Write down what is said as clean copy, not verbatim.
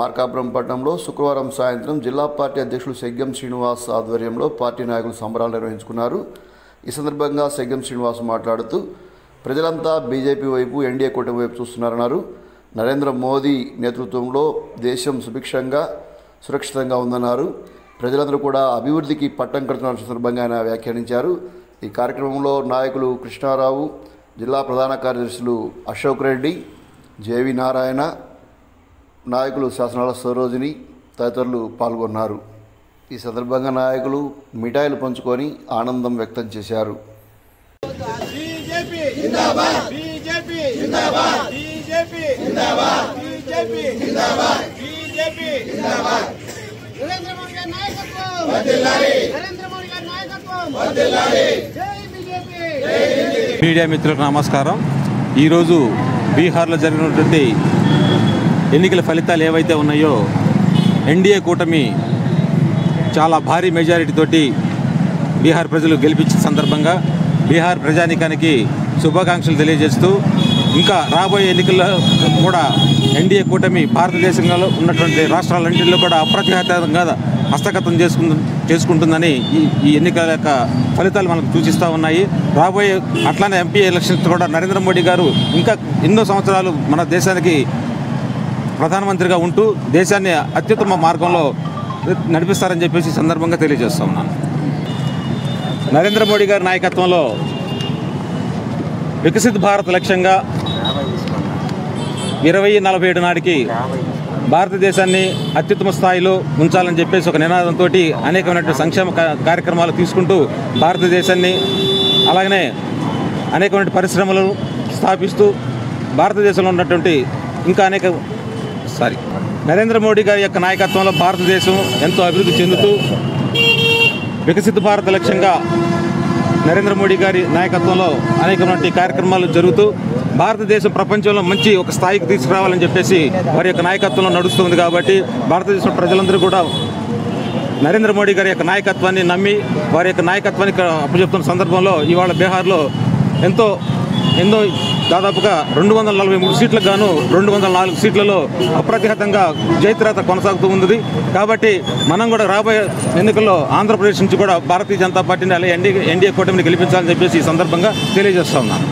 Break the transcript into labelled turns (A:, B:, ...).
A: మార్కాపురం పట్టణంలో శుక్రవారం సాయంత్రం జిల్లా పార్టీ అధ్యక్షులు సెగ్గం శ్రీనివాస్ ఆధ్వర్యంలో పార్టీ నాయకులు సంబరాలు నిర్వహించుకున్నారు. ఈ సందర్భంగా సెగ్గం శ్రీనివాస్ మాట్లాడుతూ ప్రజలంతా బీజేపీ వైపు, ఎన్డీఏ కూటమి వైపు చూస్తున్నారన్నారు. నరేంద్ర మోదీ నేతృత్వంలో దేశం సుభిక్షంగా సురక్షితంగా ఉందన్నారు. ప్రజలందరూ కూడా అభివృద్ధికి పట్టం కడుతున్న సందర్భంగా ఆయన వ్యాఖ్యానించారు. ఈ కార్యక్రమంలో నాయకులు కృష్ణారావు, జిల్లా ప్రధాన కార్యదర్శులు అశోక్ రెడ్డి, జేవి నారాయణ, నాయకులు శాసనాల సరోజిని తదితరులు పాల్గొన్నారు. ఈ సందర్భంగా నాయకులు మిఠాయిలు పంచుకొని ఆనందం వ్యక్తం చేశారు.
B: మీడియా మిత్రులకు నమస్కారం. ఈరోజు బీహార్లో జరిగినటువంటి ఎన్నికల ఫలితాలు ఏవైతే ఉన్నాయో ఎన్డీఏ కూటమి చాలా భారీ మెజారిటీతోటి బీహార్ ప్రజలు గెలిపించిన సందర్భంగా బీహార్ ప్రజానీకానికి శుభాకాంక్షలు తెలియజేస్తూ ఇంకా రాబోయే ఎన్నికల్లో కూడా ఎన్డీఏ కూటమి భారతదేశంలో ఉన్నటువంటి రాష్ట్రాలన్నింటిలో కూడా అప్రతిహతంగా హస్తగతం చేసుకుంటుందని ఈ ఎన్నికల యొక్క ఫలితాలు మనకు సూచిస్తూ ఉన్నాయి. రాబోయే అట్లానే ఎంపీ ఎలక్షన్స్ కూడా నరేంద్ర మోడీ గారు ఇంకా ఎన్నో సంవత్సరాలు మన దేశానికి ప్రధానమంత్రిగా ఉంటూ దేశాన్ని అత్యుత్తమ మార్గంలో నడిపిస్తారని చెప్పేసి సందర్భంగా తెలియజేస్తా ఉన్నాను. నరేంద్ర మోడీ గారి నాయకత్వంలో వికసిత్ భారత్ లక్ష్యంగా 2047 నాటికి భారతదేశాన్ని అత్యుత్తమ స్థాయిలో ఉంచాలని చెప్పేసి ఒక నినాదంతో అనేకమైనటువంటి సంక్షేమ కార్యక్రమాలు తీసుకుంటూ భారతదేశాన్ని అలాగనే అనేకమైన పరిశ్రమలను స్థాపిస్తూ భారతదేశంలో ఉన్నటువంటి ఇంకా నరేంద్ర మోడీ గారి యొక్క నాయకత్వంలో భారతదేశం ఎంతో అభివృద్ధి చెందుతూ వికసిత భారత లక్ష్యంగా నరేంద్ర మోడీ గారి నాయకత్వంలో అనేకమైన కార్యక్రమాలు జరుగుతూ భారతదేశం ప్రపంచంలో మంచి ఒక స్థాయికి తీసుకురావాలని చెప్పేసి వారి యొక్క నాయకత్వంలో నడుస్తుంది. కాబట్టి భారతదేశం ప్రజలందరూ కూడా నరేంద్ర మోడీ గారి యొక్క నాయకత్వాన్ని నమ్మి వారి యొక్క నాయకత్వాన్ని అప్పచెప్తున్న సందర్భంలో ఇవాళ బీహార్లో ఎన్నో దాదాపుగా 243 సీట్లకు గాను 204 సీట్లలో అప్రతిహతంగా జయత్రత కొనసాగుతూ ఉంది. కాబట్టి మనం కూడా రాబోయే ఎన్నికల్లో ఆంధ్రప్రదేశ్ నుంచి కూడా భారతీయ జనతా పార్టీని అలాగే ఎన్డీఏ కూటమిని గెలిపించాలని చెప్పేసి ఈ సందర్భంగా తెలియజేస్తా ఉన్నాను.